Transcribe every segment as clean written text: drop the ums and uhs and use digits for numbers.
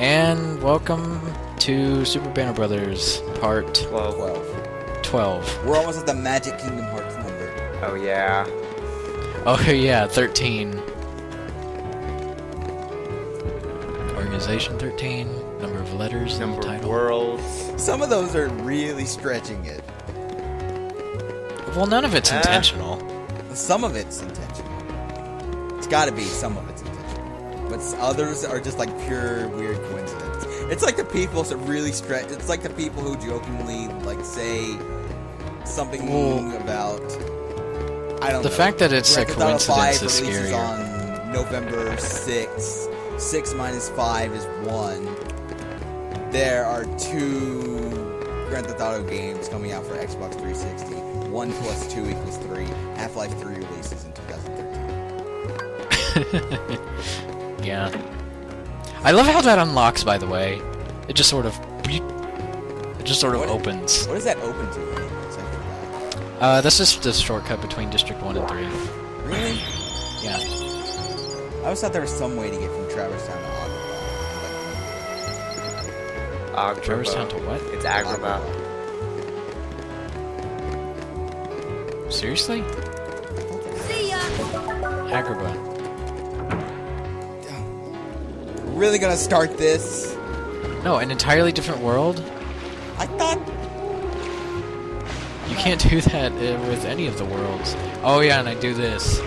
And welcome to SuperBanterBros Part 12. We're almost at the Magic Kingdom Hearts number. Oh yeah. Oh yeah, 13. Organization 13. Number of letters in the Number of title. worlds. Some of those are really stretching it. Well, none of it's intentional. Some of it's intentional. It's gotta be some of it's intentional. But others are just like pure weird coincidence. It's like the people that really stretch. It's like the people who jokingly like say something about. I don't know. The fact that it's a Grand Theft Auto coincidence 5 is releases scarier. on November 6th. 6 minus 5 is 1. There are 2 Grand Theft Auto games coming out for Xbox 360. 1 plus 2 equals 3. Half-Life 3 releases in 2013. Yeah. I love how that unlocks, by the way. It just sort of opens. What is that open to? That's just the shortcut between District 1 and 3. Really? Yeah. I always thought there was some way to get from Traverse Town to Agrabah. Traverse Town to what? It's Agrabah. Seriously? See ya! Agrabah. Really gonna start this? No, an entirely different world? I thought... You can't do that with any of the worlds. Oh yeah, and I do this.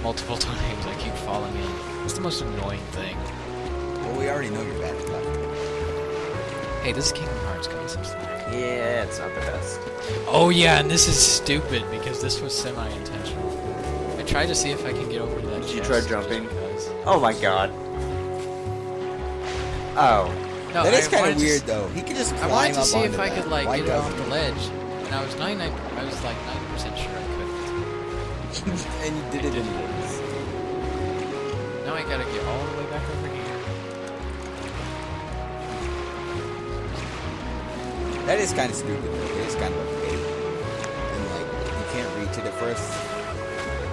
Multiple times, I keep falling in. It's the most annoying thing. Well, we already know you're bad at that. Hey, this is Kingdom Hearts, give me some slack. Yeah, it's not the best. Oh yeah, and this is stupid, because this was semi-intentional. I tried to see if I can get over to that Did you chest try just jumping? because. Oh my god. Oh. No, That is I kind wanted of to weird, though. He could just I climb wanted to up see if onto I that. could like Why get it off doesn't the ledge, and I was like 90% sure I couldn't. And you did it anyways. Now I gotta get all the way back over here. That is kind of stupid. It is kind of a bait. And like, you can't reach it at first.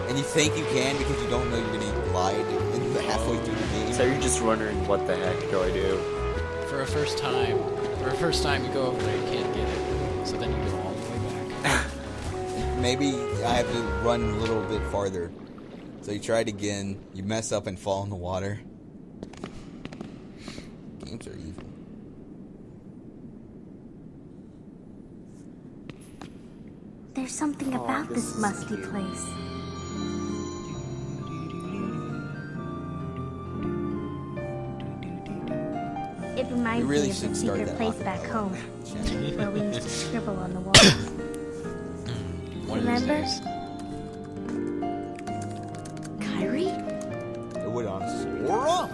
And you think you can because you don't know you're gonna glide in the halfway through the game. So you're just wondering what the heck do I do? For a first time you go over there, you can't get it. So then you go all the way back. Maybe I have to run a little bit farther. So you try it again, you mess up and fall in the water. Games are evil. There's something about this musty place. It reminds really me of should the start secret that place off back the home, channel. where we used to scribble on the walls. One of these Remember? days. Kyrie? It would on Sora.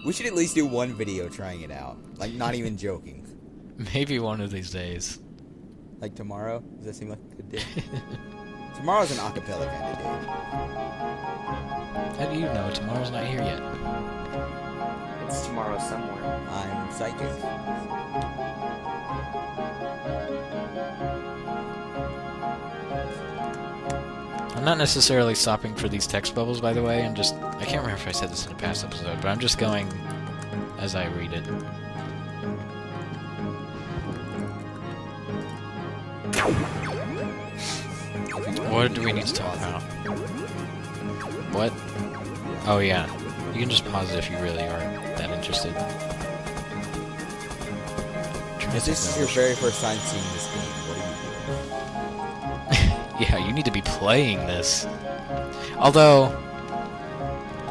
We should at least do one video trying it out. Like, not even joking. Maybe one of these days. Like tomorrow? Does that seem like a good day? Tomorrow's an acapella kind of day. How do you know tomorrow's not here yet? It's tomorrow somewhere. I'm psychic. I'm not necessarily stopping for these text bubbles, by the way. I can't remember if I said this in a past episode, but I'm just going as I read it. What do we need to talk about? What? Oh yeah. You can just pause it if you really are that interested. If this is your very first time seeing this game, what are you doing? Yeah, you need to be playing this. Although,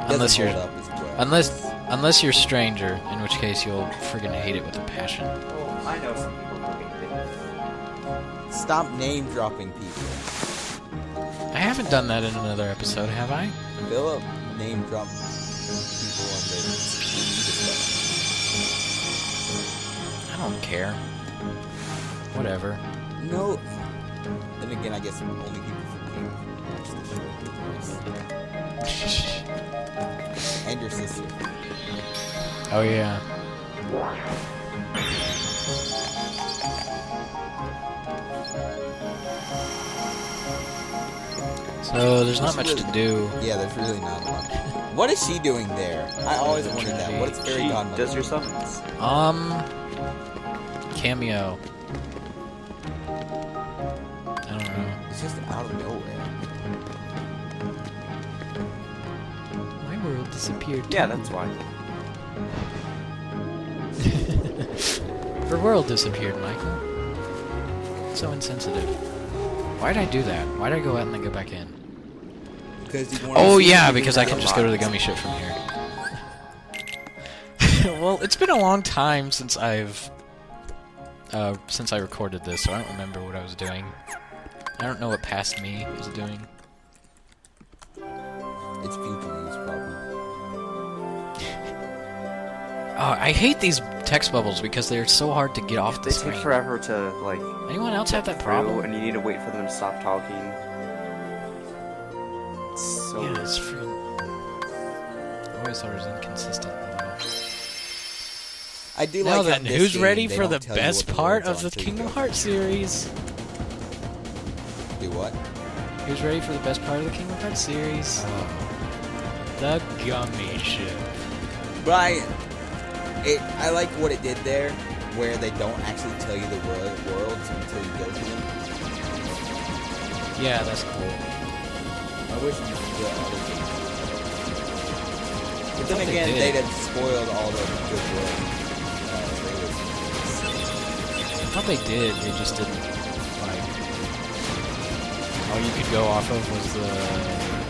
unless Doesn't you're hold up as well. unless you're a stranger, in which case you'll friggin' hate it with a passion. Well, I know some people who hate it. Stop name dropping people. I haven't done that in another episode, have I? Philip name dropped people on the I don't care. Whatever. No. Then again, I guess only people from Game watch the show. And your sister. Oh yeah. So there's not much to do. Yeah, there's really not a lot. What is she doing there? I always wondered that. What is fairy She godmother? does your summons. Cameo. I don't know. It's just out of nowhere. My world disappeared. Yeah, that's why. Her world disappeared, Michael. So insensitive. Why'd I do that? Why'd I go out and then go back in? Because you Oh yeah, because I can just go to the gummy ship from here. Well, it's been a long time since I recorded this, so I don't remember what I was doing. I don't know what past me is doing. It's future use, probably. Oh, I hate these text bubbles because they're so hard to get off the They screen. take forever to, like... Anyone else have that through, problem? and you need to wait for them to stop talking. It's so Yeah, weird. it's freaking... I always thought it was inconsistent. I do Now like then, how this who's game, ready they for don't the tell you best what part words of the are until you Kingdom go Hearts series? Do what? Who's ready for the best part of the Kingdom Hearts series? The gummy ship. But I like what it did there, where they don't actually tell you the worlds until you go to them. Yeah, that's cool. I wish the other games. But thought then they again, did. they'd have spoiled all the good world trailers. I thought they did, they just didn't, like... All you could go off of was the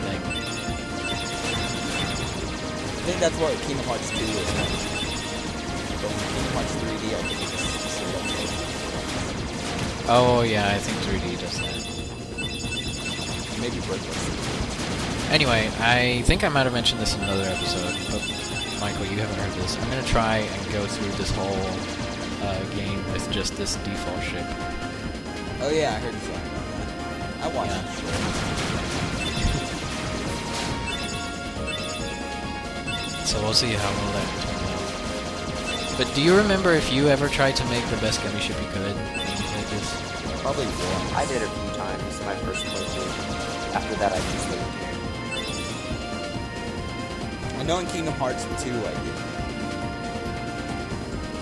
thing. I think that's what Kingdom Hearts 2 is. But when Kingdom Hearts 3D, I think it's straight up. Oh yeah, I think 3D does that. Maybe Breakless. Anyway, I think I might have mentioned this in another episode, but Michael, you haven't heard this. I'm gonna try and go through this whole game with just this default ship. Oh yeah, I heard you talking about that. I watched Yeah. it. So we'll see how well that turns out. But do you remember if you ever tried to make the best gummy ship you could? Like this? Probably one. I did it a few times, my first playthrough. After that, I just didn't care. I know in Kingdom Hearts 2 I did.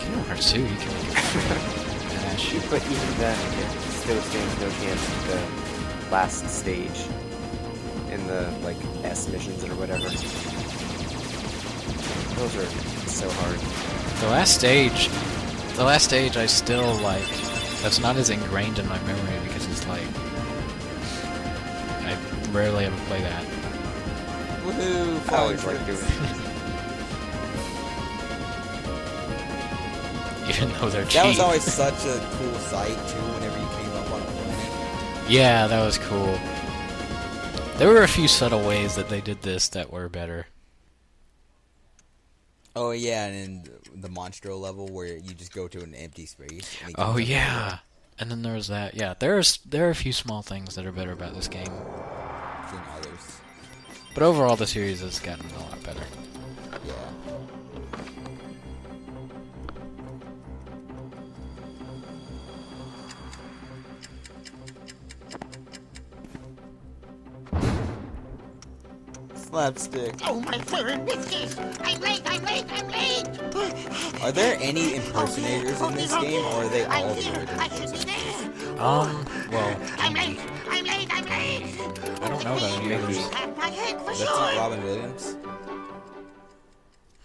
Kingdom Hearts 2, you can make it badass ship. But even then, it still stands no chance with the last stage in the, like, S missions or whatever. Those are so hard. The last stage I still like, that's not as ingrained in my memory because it's like, I rarely ever play that. Woohoo! I always like doing it. Even though they're cheap. That was always such a cool sight too. Whenever you came up on a planet. Yeah, that was cool. There were a few subtle ways that they did this that were better. Oh yeah, and in the Monstro level where you just go to an empty space. And it Oh comes up yeah, and then there was that. Yeah, there are a few small things that are better about this game, than others. but overall the series has gotten a lot better. Yeah. Slapstick. Oh, my favorite biscuits! I'm late, I'm late, I'm late! Are there any impersonators in this game, or are they all I'm the here, original I should be impersonators? there! Well, I'm late, I'm late, I'm late! I don't know about any others. Tap my head for That's sure! not Robin Williams?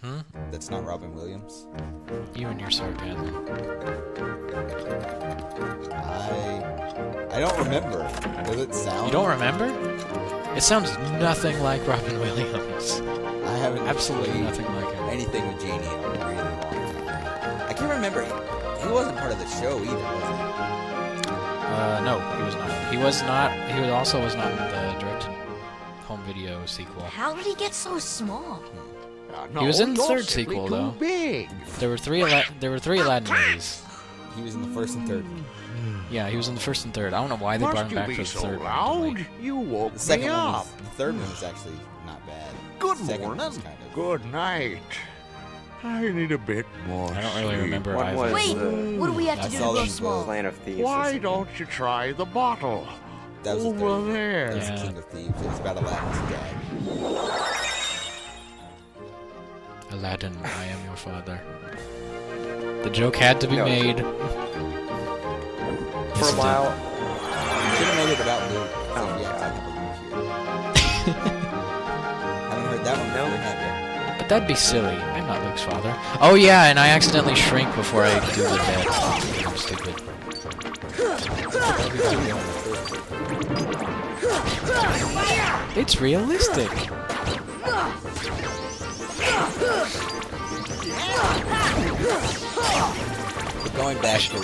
Hmm? That's not Robin Williams? You and your sarcasm. I don't remember. Does it sound? You don't remember? It sounds nothing like Robin Williams. I haven't Absolutely played nothing like him. anything with Janie in a really long time. I can't remember. He wasn't part of the show either, was No, he was not. He was not. He also was not in the direct home video sequel. How did he get so small? He was in the third sequel though. Big. There were three Aladdin movies. he? He was in the first and third one. Yeah, he was in the first and third. I don't know why they brought Must him you back be for the so third one. loud? You woke The second me one up. was, the third one was actually not bad. Good The second one was morning. kind of- Good night. I need a bit more I don't really sleep. remember One either. was Wait, the what do we have I to do to saw grow them small? Plan of Thieves. or Why something. don't you try the bottle? That was his Over third. there. That was Yeah. King of Thieves. It was about Aladdin's dad. Aladdin, I am your father. The joke had to be No. made. For Yes, a it while, Should have made it about Luke. So Oh, yeah, God. I have Luke here. Haven't heard that one No. before, have you? did. But that'd be silly. I'm not Luke's father. Oh yeah, and I accidentally shrink before I do the bed. I'm stupid. It's realistic. But going back to,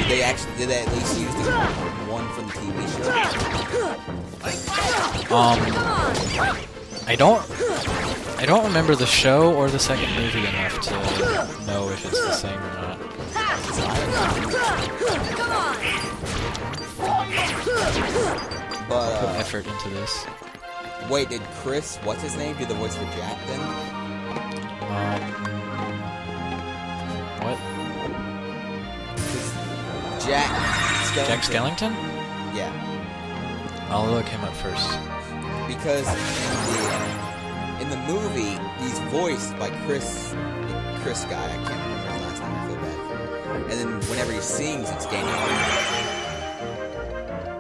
they actually did they at least use the one from the TV show? I don't remember the show or the second movie enough to know if it's the same or not. But Put effort into this. wait, did Chris, what's his name, do the voice for Jack then? What? 'Cause Jack Skellington. Jack Skellington? Yeah, I'll look him up first. because in the movie he's voiced by Chris guy. I can't remember his last name. I feel bad for him. And then whenever he sings, it's Danny Elfman.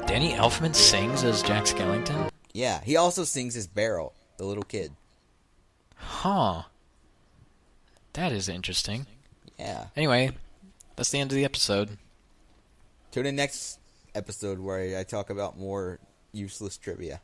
Danny Elfman sings as Jack Skellington? Yeah, he also sings as Beryl, the little kid. Huh. That is interesting. Yeah. Anyway, that's the end of the episode. Tune in next episode where I talk about more useless trivia.